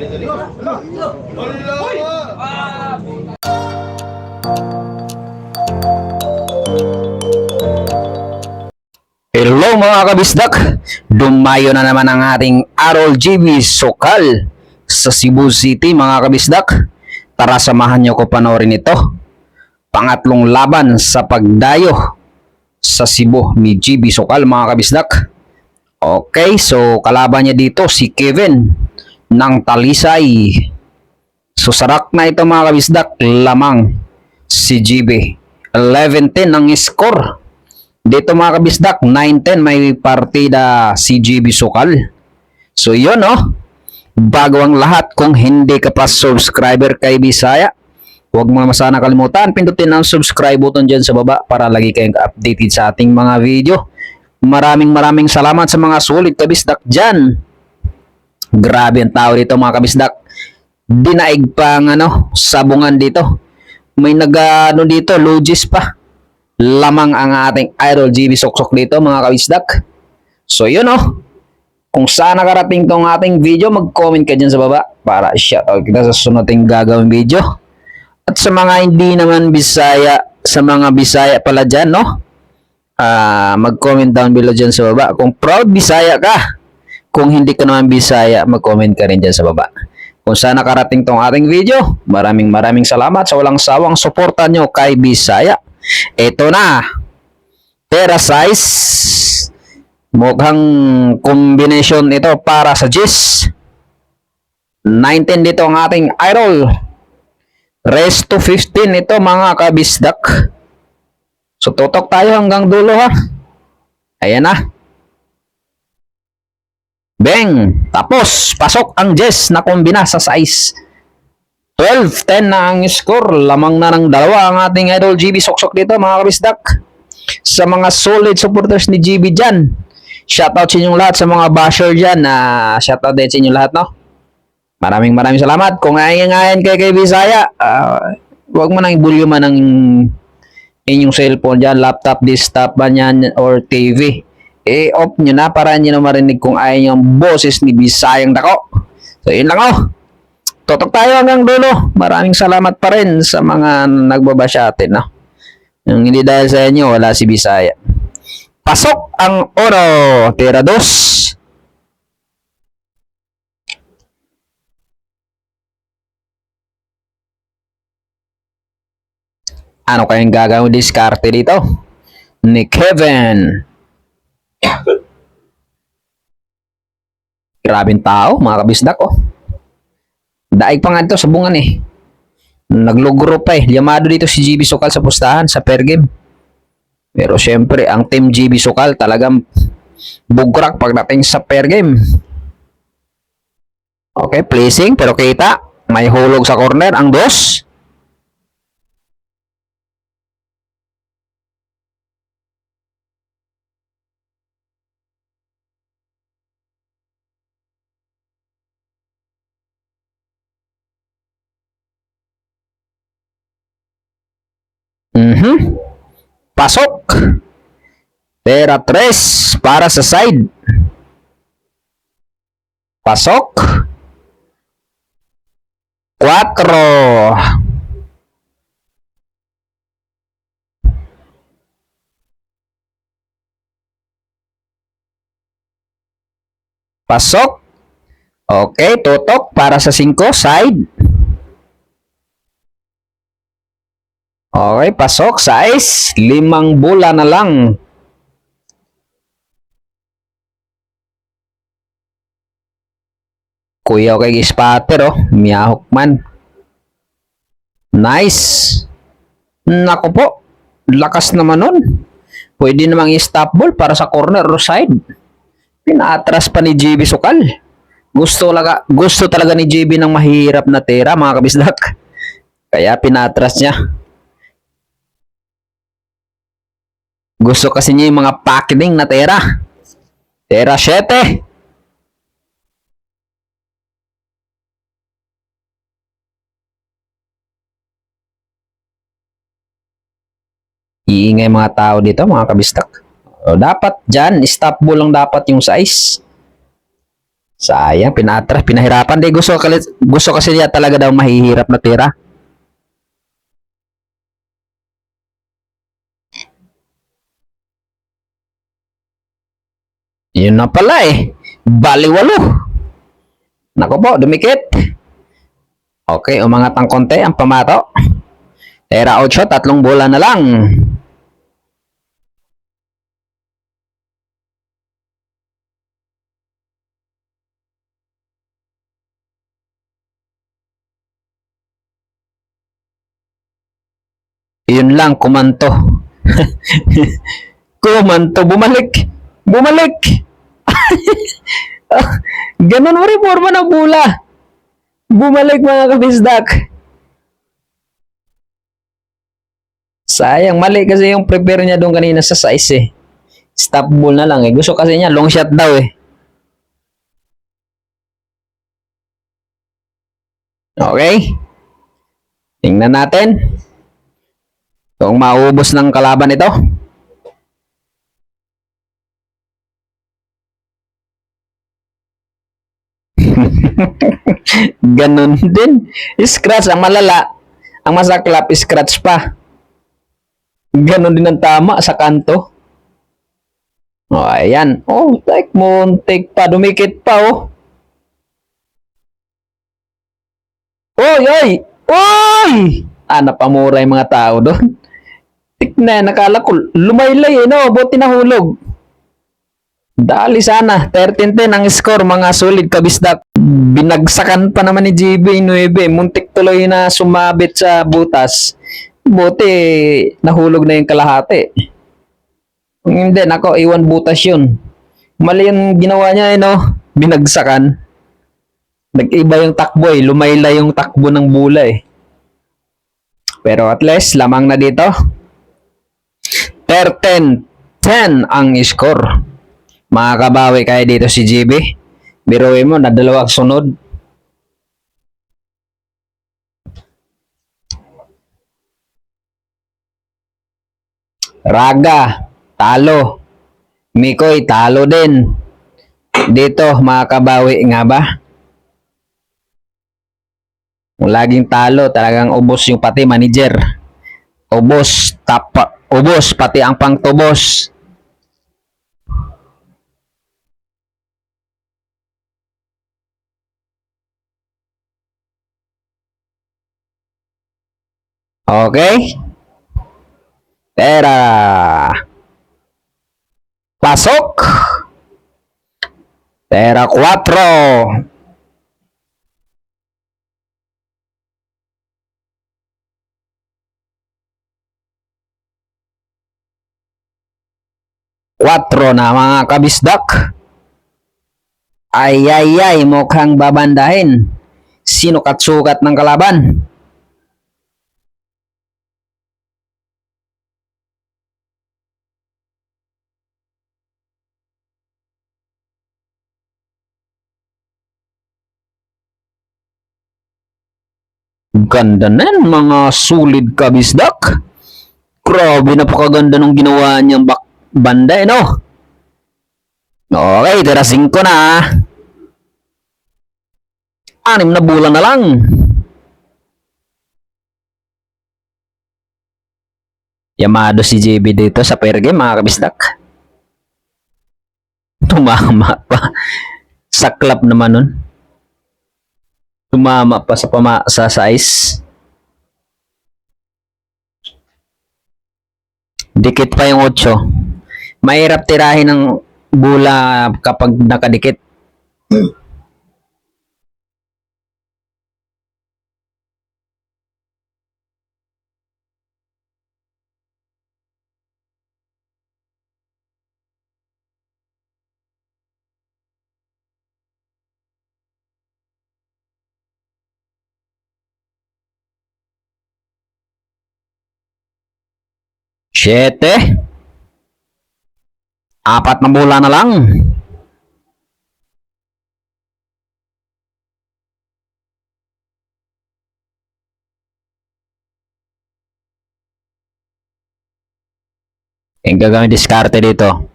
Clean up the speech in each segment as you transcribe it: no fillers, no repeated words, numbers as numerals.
Hello mga kabisdak, dumayo na naman ang ating RLGB Sokal sa Cebu City mga kabisdak. Tara samahan nyo ko panoorin ito. Pangatlong laban sa pagdayo sa Cebu ni GB Sokal mga kabisdak. Okay, so kalaban niya dito si Kevin ng Talisay. So sarak na ito mga kabisdak, lamang si GB. 11-10 ang score. Dito mga kabisdak, 9-10 may partida si GB Sokal. So yun bago ang lahat, kung hindi ka pa subscriber kay Bisaya, huwag mo sana kalimutan, pindutin ang subscribe button dyan sa baba para lagi kayong updated sa ating mga video. Maraming salamat sa mga sulit kabisdak dyan. Grabe ang tao dito mga kabisdak. Dinaig pang sabungan dito. May dito, logis pa. Lamang ang ating idol GB Soksok dito mga kabisdak. So yun kung saan nakarating tong ating video, mag-comment ka dyan sa baba para shoutout kita sa sunod ting gagawin video. At sa mga hindi naman Bisaya, sa mga Bisaya pala dyan mag-comment down below dyan sa baba kung proud Bisaya ka. Kung hindi ka naman Bisaya, mag-comment ka rin dyan sa baba. Kung saan nakarating tong ating video, maraming salamat sa walang sawang suporta nyo kay Bisaya. Ito na, Tera size, mukhang combination ito para sa Jis. 19 dito ang ating idol, rest to 15 ito mga kabisdak. So tutok tayo hanggang dulo ayan na, bang, tapos pasok ang Jis na kombina sa size. 12-10 na ang score, lamang na ng dalawa ang ating idol GB Soksok dito mga kabisdak. Sa mga solid supporters ni GB dyan, shoutout sa inyong lahat, sa mga basher dyan, shoutout din sa inyong lahat Maraming salamat. Kung ayan kay Bisaya, huwag mo nang ibulyuman ng inyong cellphone dyan, laptop, desktop ba yan, or TV. Off nyo na para nyo na marinig kung ayaw yung boses ni Bisayang dako. So yun lang Totok tayo hanggang dulo. Maraming salamat pa rin sa mga nagbaba sa atin. Yung hindi dahil sa inyo, wala si Bisaya. Pasok ang oro. Tira dos. Ano kayang gagawin diskarte dito? Ni Kevin. Grabing tao, mga kabisdak Daig pa nga ito sa bungan Naglugro pa Llamado dito si GB Sokal sa pustahan sa per game. Pero syempre, ang team GB Sokal talagang bugrak pagdating sa per game. Okay, placing pero kita. May hulog sa corner ang dos. Pasok. Tera 3 para sa side. Pasok. 4. Pasok. Okay, tutok para sa 5 side. Okay, pasok, size, 5 bola na lang. Kuya kay spatter miyahok man. Nice. Nako po, lakas naman nun. Pwede namang i-stop ball para sa corner or side. Pinaatras pa ni GB Sokal. Gusto talaga ni GB ng mahirap na tera mga kabisdak. Kaya pinatras niya. Gusto kasi niya yung mga packing na tera. Tera 7. Iingay mga tao dito mga kabistak. O, dapat dyan, stop ball lang dapat yung size. Sayang, pinatras, pinahirapan. Di, gusto kasi niya talaga daw mahihirap na tira. Yun na pala eh. Baliwalo. Nako po, dumikit. Okay, umangat ang konti ang pamato. Tera 8, tatlong bola na lang. Yun lang, kumanto. Kumanto, bumalik. Bumalik. Ganun mo rin forma ng bola. Bumalik mga kabisdak. Sayang, mali kasi yung prepare niya doon kanina sa size eh. Stop ball na lang eh. Gusto kasi niya long shot daw eh. Okay. Tingnan natin kung maubos ng kalaban ito. Ganun din. Scratch ang malala. Ang masaklap, scratch pa. Ganun din ang tama sa kanto. Oh, ayan. Oh, take muntik pa. Dumikit pa, oh. Oy, oy! Oy! Napamura yung mga tao doon. Tignan, nakala ko, lumaylay eh, no? Buti nahulog. Dali sana. 13-10 ang score, mga solid kabisdak. Binagsakan pa naman ni GB 9. Muntik tuloy na sumabit sa butas. Buti, nahulog na yung kalahati. Kung hindi, nako, iwan butas yun. Mali yung ginawa niya, eh, no? Binagsakan. Nag-iba yung takbo, eh. Lumaylay yung takbo ng bula, eh. Pero at least, lamang na dito. 13-10 ang score. Makakabawi kaya dito si GB. Biruin mo na dalawang sunod. Raga, talo. Mikoy, talo din. Dito, makakabawi nga ba? Kung laging talo, talagang ubos yung pati manager. Ubos, pati ang pangtubos. Okay? Tera. Pasok. Tera 4. Kwatro na mga kabisdak. Ay, mukhang babandahin. Sinukat-sukat ng kalaban. Ganda na yan, mga solid kabisdak. Grabe, napakaganda nung ginawa niyang banda, eh, no? Okay, tira 5 na. 6 na bulan na lang. Yamado si JB dito sa pair game, mga kabisdak. Tumama pa. Saklap naman nun. Tumama pa sa size. Dikit pa yung 8. Mahirap tirahin ng bola kapag nakadikit. Siyete. 4 na bola na lang. Yung gagawin diskarte dito.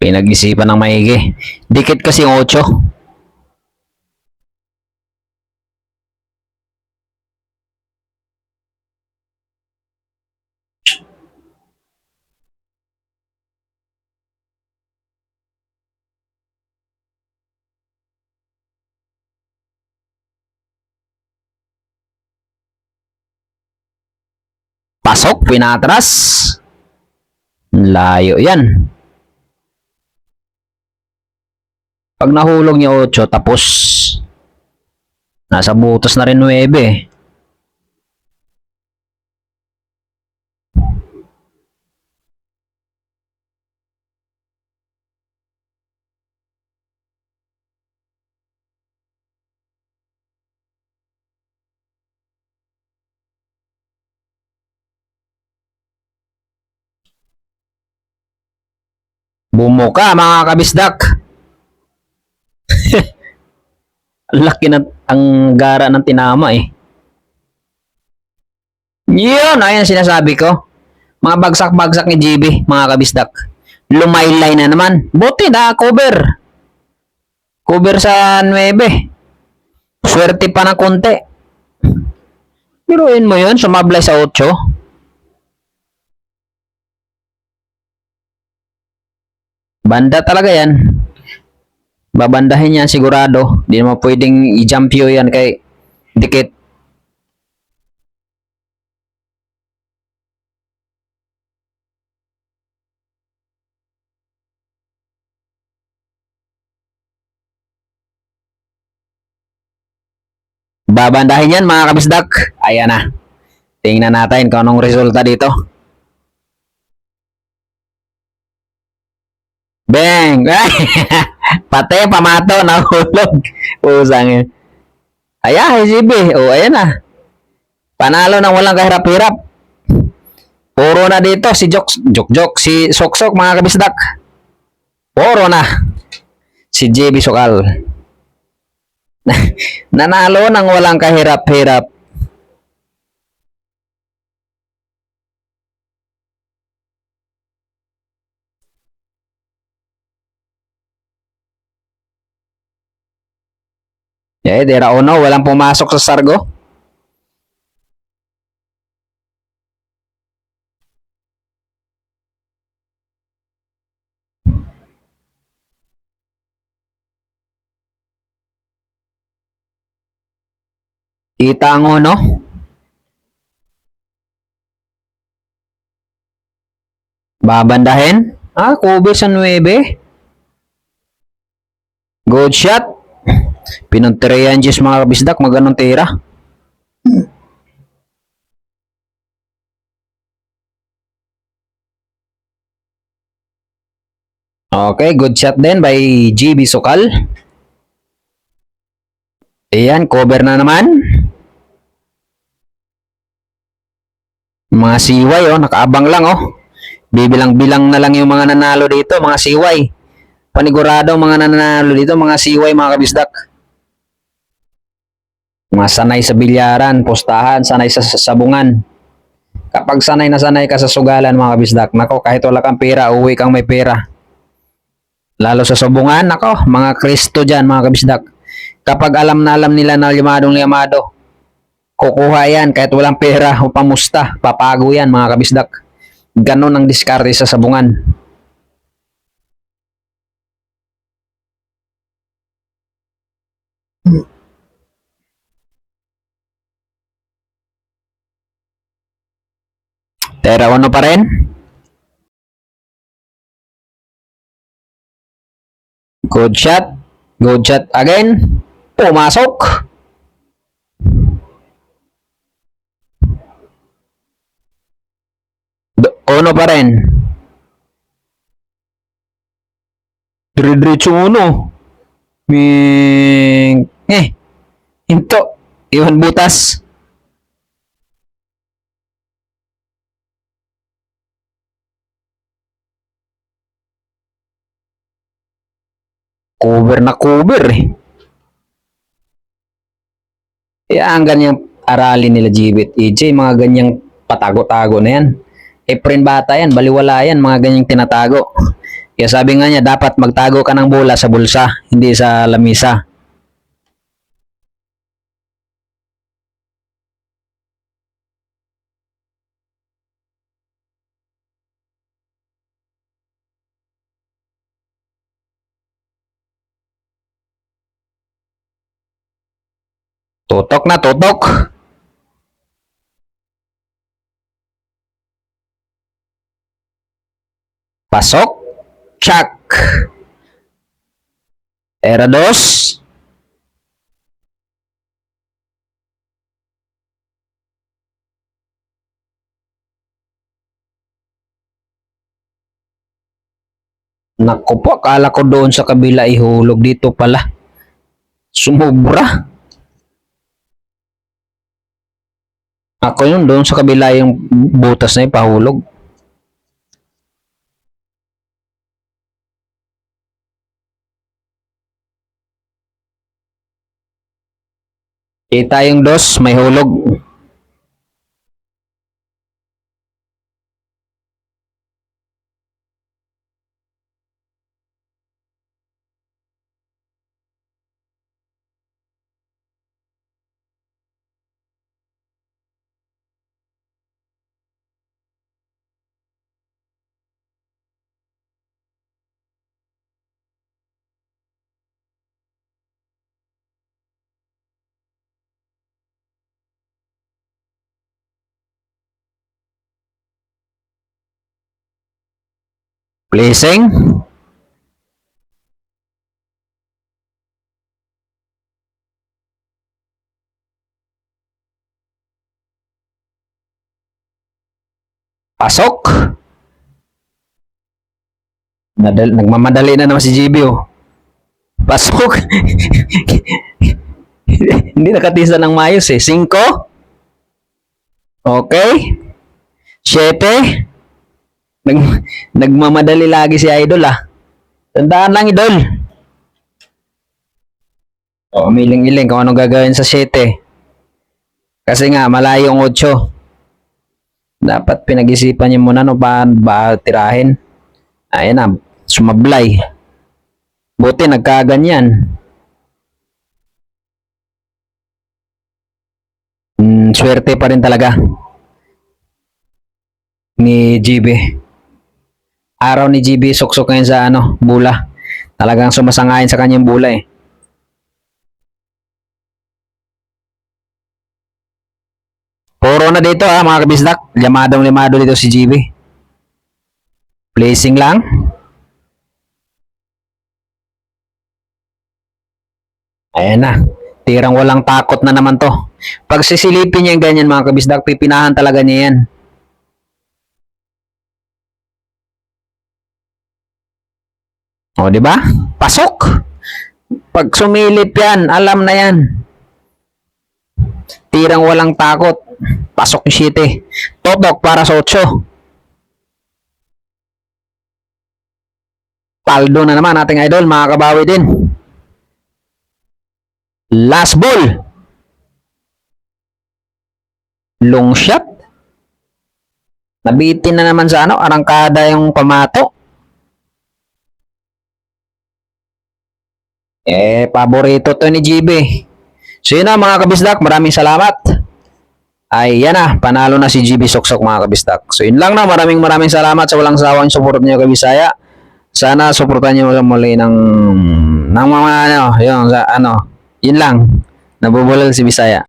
Pinag-isipan ng maigi. Dikit kasi yung 8. Pasok, pinatras. Layo yan. Pag nahulog niya 8, tapos nasa butas na rin 9. Bumuka mga kabisdak. Laki na ang gara ng tinama eh. Yun, ayan sinasabi ko. Mga bagsak-bagsak ni GB, mga kabisdak. Lumaylay na naman. Buti na, cover. Cover sa 9. Swerte pa ng konti. Biruin mo yun, sumablay sa 8. Banda talaga yan. Babandahin yan sigurado. Di naman pwedeng i-jump yan kay dikit. Babandahin yan mga kabisdak. Ayan na. Tingnan natin kung anong resulta dito. Bang! Pati pamato nahulog. Usang yun. Ayan, GB. O, ayan na. Panalo ng walang kahirap-hirap. Puro na dito si Jok, si Soksok mga kabisdak. Puro na. Si JB Sokal. Nanalo ng walang kahirap-hirap. Dera uno, walang pumasok sa Sargo. Kita ang uno. Babandahin. Cover sa 9. Good shot. Pinuntireyan Diyos mga kabisdak, maganong tira. Okay, good shot din by GB Sokal. Ayan, cover na naman. Mga siway, nakaabang lang, Bibilang-bilang na lang yung mga nanalo dito, mga siway. Paniguradong mga nanalo dito, mga siway, mga kabisdak. Mga sanay sa bilyaran, postahan, sanay sa sabungan. Kapag sanay na sanay ka sa sugalan, mga kabisdak, nako, kahit wala kang pera, uwi kang may pera. Lalo sa sabungan, nako, mga Kristo dyan, mga kabisdak. Kapag alam na alam nila na limadong-limado, kukuha yan kahit walang pera o pamusta, papago yan, mga kabisdak. Ganon ang diskarte sa sabungan. Tera ano pa rin? Good shot. Good shot again. Pumasok. Ono pa rin. Dire-diretso uno. Hinto. Iwan butas. Cover na cover ang ganyang aralin nila GB at EJ, mga ganyang patago-tago na yan. Efren bata yan, baliwala yan, mga ganyang tinatago. Kaya sabi nga niya, dapat magtago ka ng bola sa bulsa, hindi sa lamisa. Tutok na tutok. Pasok. Check. Era 2. Naku po, akala ko doon sa kabila ihulog, dito pala. Sumubra. Ako yun, doon sa kabila yung butas na ipahulog. Kita yung 2, may hulog. Placing. Pasok. Nagmamadali na naman si GB, oh. Pasok. Hindi nakatisa ng mayos eh. 5. Okay. 7. Nagmamadali lagi si Idol, ah. Tandaan lang, Idol. O, umiling-iling kung anong gagawin sa 7. Kasi nga, malayo ang 8. Dapat pinag-isipan niyo muna no ba tirahin. Ayan na, sumablay. Buti nagkaganyan. Swerte pa rin talaga ni GB. Araw ni GB, suksok ngayon sa bula. Talagang sumasangayin sa kanyang bula eh. Puro na dito mga kabisdak. Limadong-limado dito si GB. Placing lang. Ayan na. Tirang walang takot na naman to. Pag sisilipin niya yung ganyan mga kabisdak, pipinahan talaga niya yan. O, di ba? Pasok. Pag sumilip yan, alam na yan. Tirang walang takot. Pasok yung 7. Totok para sa 8. Paldo na naman ating idol, makakabawi din. Last ball. Long shot. Nabitin na naman sa arangkada yung pamato. Paborito to ni GB. So yun na mga kabisdak, maraming salamat. Ay yan na, panalo na si GB Suksok mga kabisdak. So yun lang na, maraming salamat sa walang sawang support niyo kay Bisaya. Sana suportahan niyo muli ng mga yun lang. Nabubulol si Bisaya.